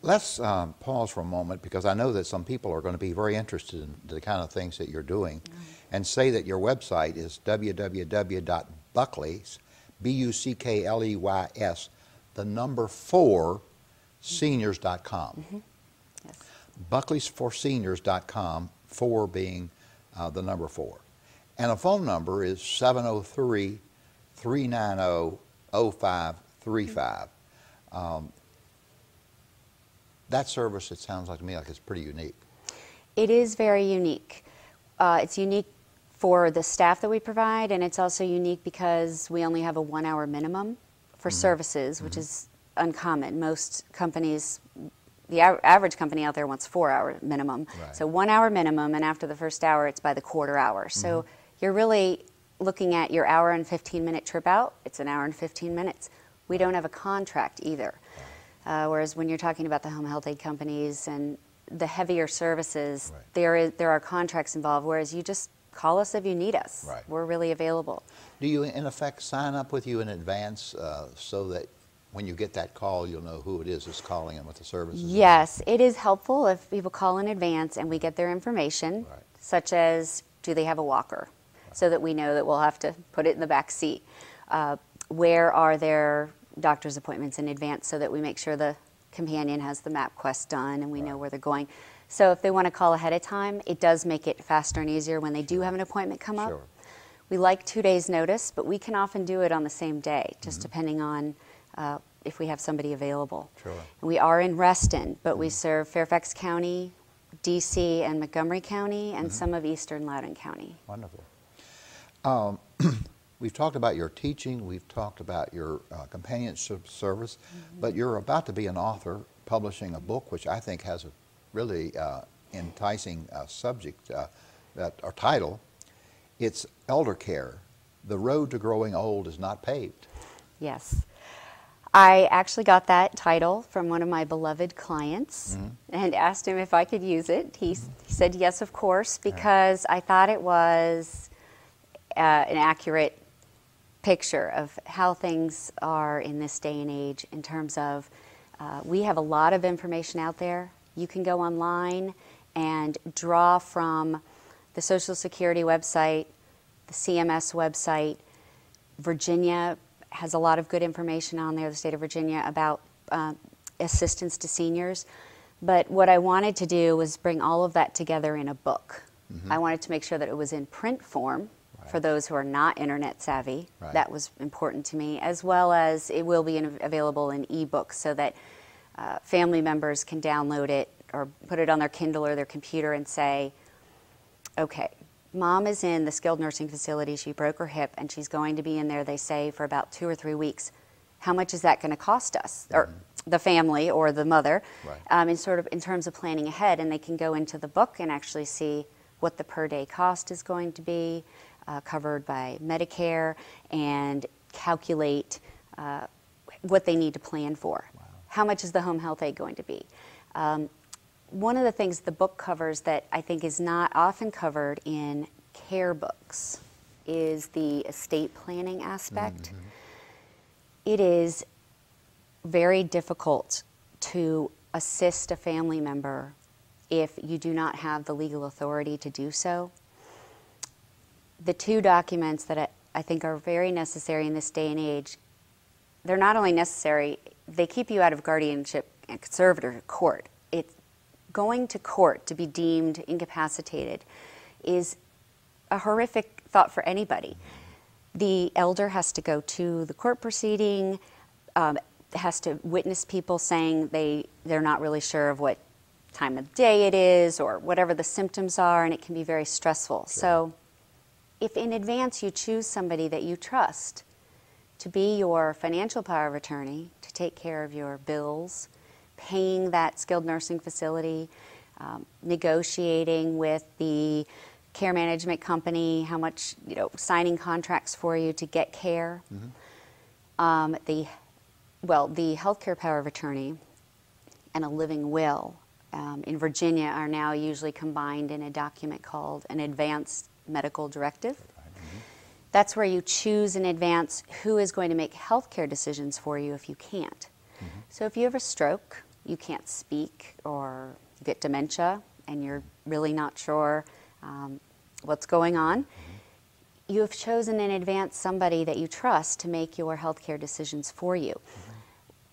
Let's pause for a moment because I know that some people are going to be very interested in the kind of things that you're doing, and say that your website is www.buckleys, B-U-C-K-L-E-Y-S, the number 4, seniors.com. Yes. Buckleysforseniors.com, 4 being the number 4. And a phone number is 703-390-0535. That service, it sounds like to me like it's pretty unique. It is very unique. It's unique for the staff that we provide, and it's also unique because we only have a 1-hour minimum for services, which is uncommon. Most companies, the average company out there wants 4-hour minimum. Right. So 1-hour minimum, and after the first hour, it's by the quarter hour. So you're really looking at your hour and 15-minute trip out. It's an hour and 15 minutes. We don't have a contract either. Whereas when you're talking about the home health aid companies and the heavier services, there are contracts involved, whereas you just call us if you need us. Right. We're really available. Do you, in effect, sign up with you in advance so that when you get that call, you'll know who it is that's calling and what the service is? Yes, it is helpful if people call in advance and we get their information, such as do they have a walker, so that we know that we'll have to put it in the back seat. Where are their doctor's appointments in advance so that we make sure the companion has the map quest done and we know where they're going. So if they want to call ahead of time, it does make it faster and easier when they do have an appointment come up. We like 2 days notice, but we can often do it on the same day, just depending on if we have somebody available. And we are in Reston, but we serve Fairfax County, DC, and Montgomery County, and some of Eastern Loudoun County. Wonderful. We've talked about your teaching, we've talked about your companionship service, but you're about to be an author publishing a book which I think has a really enticing subject or title. It's Elder Care. The Road to Growing Old is Not Paved. Yes. I actually got that title from one of my beloved clients and asked him if I could use it. He said yes, of course, because I thought it was an accurate picture of how things are in this day and age in terms of we have a lot of information out there. You can go online and draw from the Social Security website, the CMS website. Virginia has a lot of good information on there, the state of Virginia, about assistance to seniors. But what I wanted to do was bring all of that together in a book. I wanted to make sure that it was in print form for those who are not internet savvy. That was important to me, as well as it will be available in ebooks so that family members can download it or put it on their Kindle or their computer and say, okay, Mom is in the skilled nursing facility, she broke her hip, and she's going to be in there, they say, for about 2 or 3 weeks. How much is that going to cost us, or the family or the mother, in terms of planning ahead? And they can go into the book and actually see what the per day cost is going to be, covered by Medicare, and calculate what they need to plan for. How much is the home health aid going to be? One of the things the book covers that I think is not often covered in care books is the estate planning aspect. It is very difficult to assist a family member if you do not have the legal authority to do so. The 2 documents that I think are very necessary in this day and age, they're not only necessary, they keep you out of guardianship and conservator court. It's going to court to be deemed incapacitated is a horrific thought for anybody. The elder has to go to the court proceeding, has to witness people saying they're not really sure of what time of day it is or whatever the symptoms are, and it can be very stressful. So if in advance you choose somebody that you trust to be your financial power of attorney, to take care of your bills, paying that skilled nursing facility, negotiating with the care management company, how much, signing contracts for you to get care. The healthcare power of attorney and a living will in Virginia are now usually combined in a document called an advanced medical directive. That's where you choose in advance who is going to make healthcare decisions for you if you can't. So if you have a stroke, you can't speak, or you get dementia and you're really not sure what's going on, you have chosen in advance somebody that you trust to make your healthcare decisions for you.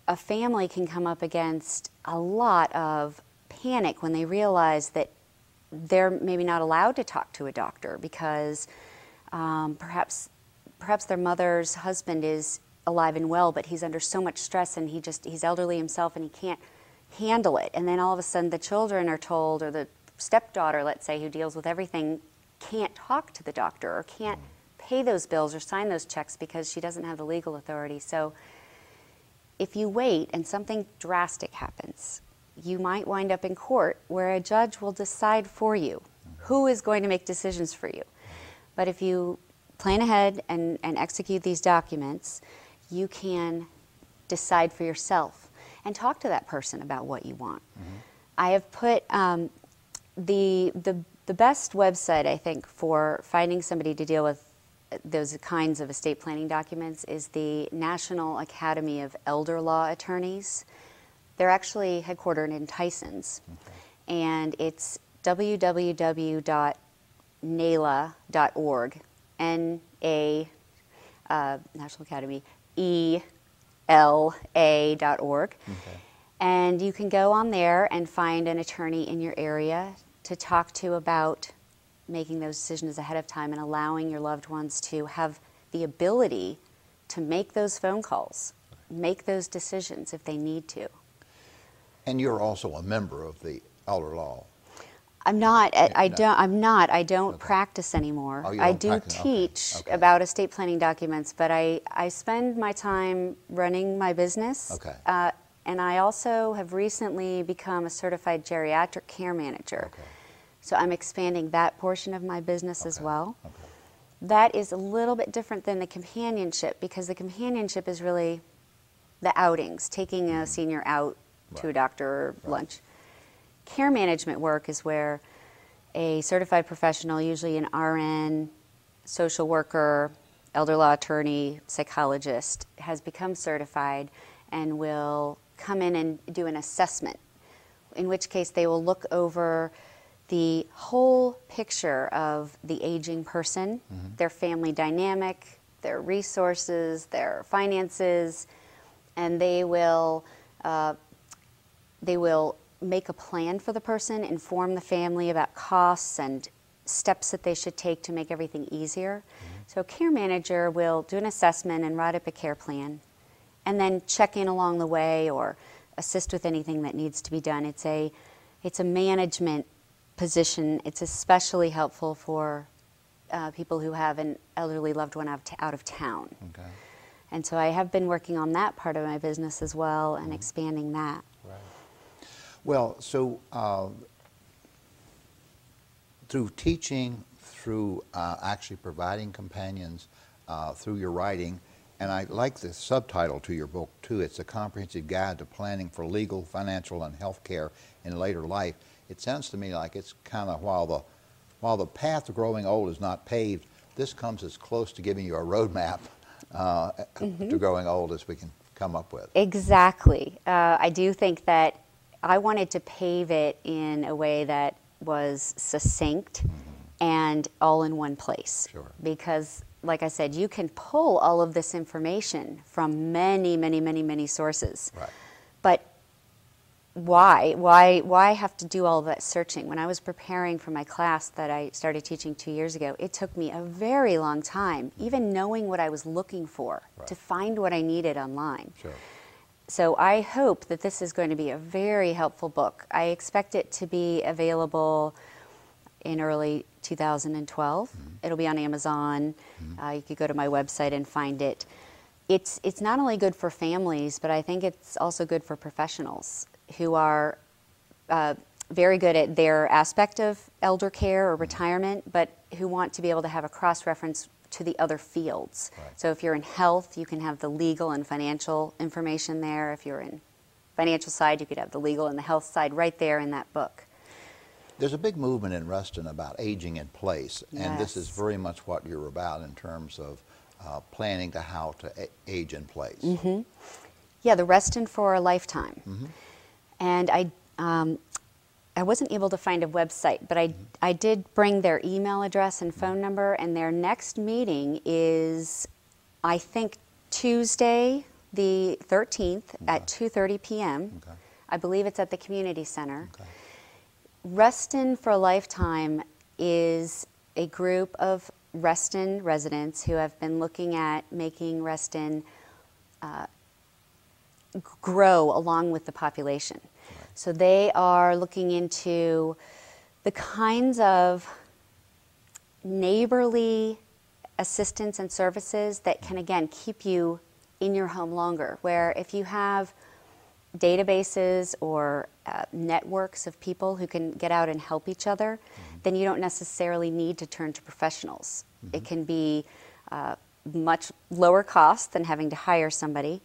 A family can come up against a lot of panic when they realize that they're maybe not allowed to talk to a doctor because perhaps their mother's husband is alive and well, but he's under so much stress and he's elderly himself and he can't handle it. And then all of a sudden the children are told, or the stepdaughter, let's say, who deals with everything, can't talk to the doctor or can't pay those bills or sign those checks because she doesn't have the legal authority. So if you wait and something drastic happens, you might wind up in court where a judge will decide for you who is going to make decisions for you. But if you plan ahead and execute these documents, you can decide for yourself and talk to that person about what you want. I have put the best website, I think, for finding somebody to deal with those kinds of estate planning documents is the National Academy of Elder Law Attorneys. They're actually headquartered in Tysons, and it's www.nala.org, N-A, National Academy, E-L-A.org. And you can go on there and find an attorney in your area to talk to about making those decisions ahead of time and allowing your loved ones to have the ability to make those phone calls, make those decisions if they need to. And you're also a member of the elder law. I'm not. I don't practice anymore. Oh, you I don't do practice? teach Okay. about estate planning documents, but I spend my time running my business. Okay. And I also have recently become a certified geriatric care manager. Okay. So I'm expanding that portion of my business as Okay. well. Okay. That is a little bit different than the companionship, because the companionship is really the outings, taking a senior out to a doctor or lunch. Care management work is where a certified professional, usually an RN, social worker, elder law attorney, psychologist, has become certified and will come in and do an assessment, in which case they will look over the whole picture of the aging person, their family dynamic, their resources, their finances, and they will make a plan for the person, inform the family about costs and steps that they should take to make everything easier. So a care manager will do an assessment and write up a care plan, and then check in along the way or assist with anything that needs to be done. It's a management position. It's especially helpful for people who have an elderly loved one out of town. Okay. And so I have been working on that part of my business as well and expanding that. Right. Well, so through teaching, through actually providing companions, through your writing, and I like the subtitle to your book too, it's a comprehensive guide to planning for legal, financial, and health care in later life. It sounds to me like it's kind of, while the path to growing old is not paved, this comes as close to giving you a roadmap to growing old as we can come up with. Exactly. I do think that I wanted to pave it in a way that was succinct and all in one place. Sure. Because, like I said, you can pull all of this information from many, many, many, many sources. Right. But why have to do all of that searching? When I was preparing for my class that I started teaching 2 years ago, it took me a very long time, even knowing what I was looking for, to find what I needed online. Sure. So I hope that this is going to be a very helpful book. I expect it to be available in early 2012. It'll be on Amazon. You could go to my website and find it. It's not only good for families, but I think it's also good for professionals who are very good at their aspect of elder care or retirement, but who want to be able to have a cross-reference to the other fields. Right. So if you're in health, you can have the legal and financial information there. If you're in financial side, you could have the legal and the health side right there in that book. There's a big movement in Ruston about aging in place, and this is Yes. very much what you're about in terms of planning to how to age in place. Yeah, the Reston for a Lifetime. And I wasn't able to find a website, but I did bring their email address and phone number, and their next meeting is, I think, Tuesday the 13th at 2:30 p.m. Okay. I believe it's at the community center. Okay. Reston for a Lifetime is a group of Reston residents who have been looking at making Reston grow along with the population. Right. So they are looking into the kinds of neighborly assistance and services that can, again, keep you in your home longer, where if you have databases or networks of people who can get out and help each other, then you don't necessarily need to turn to professionals. It can be much lower cost than having to hire somebody.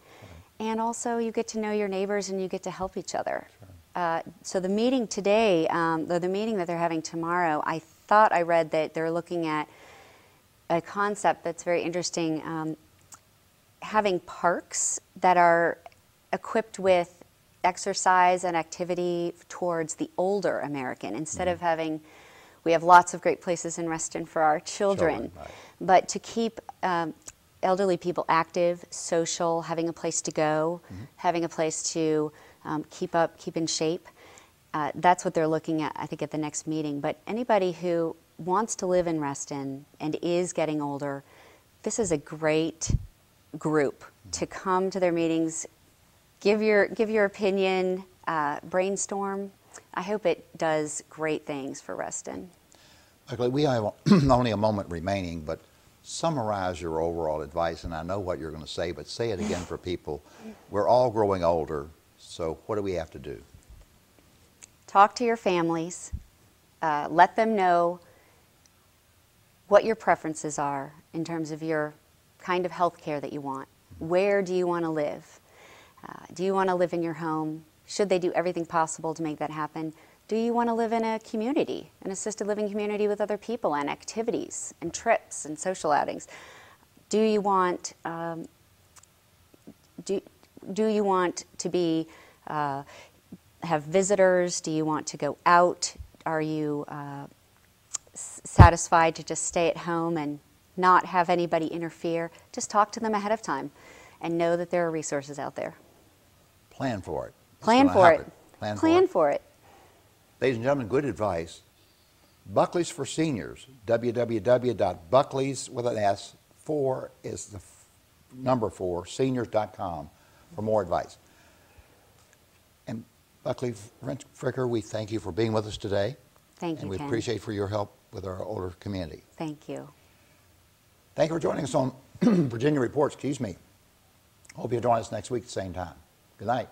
And also you get to know your neighbors and you get to help each other. Sure. So the meeting today, or the meeting that they're having tomorrow, I thought I read that they're looking at a concept that's very interesting, having parks that are equipped with exercise and activity towards the older American. Instead of having, we have lots of great places in Reston for our children, right. But to keep elderly people active, social, having a place to go, having a place to keep in shape. That's what they're looking at, I think, at the next meeting. But anybody who wants to live in Reston and is getting older, this is a great group to come to their meetings, give your opinion, brainstorm. I hope it does great things for Reston. Buckley, we have only a moment remaining, but summarize your overall advice, and I know what you're going to say, but say it again for people. We're all growing older, so what do we have to do? Talk to your families. Let them know what your preferences are in terms of your kind of health care that you want. Where do you want to live? Do you want to live in your home? Should they do everything possible to make that happen? Do you want to live in a community, an assisted living community with other people and activities and trips and social outings? Do you want do you want to be have visitors? Do you want to go out? Are you satisfied to just stay at home and not have anybody interfere? Just talk to them ahead of time and know that there are resources out there. Plan for it. Plan for it. Plan for it. Ladies and gentlemen, good advice. Buckley's for Seniors. www.buckleys with an S, 4 is the number 4, seniors.com for more advice. And Buckley Fricker, we thank you for being with us today. Thank you, and we Ken. appreciate for your help with our older community. Thank you. Thank you for joining us on Virginia Reports. Hope you'll join us next week at the same time. Good night.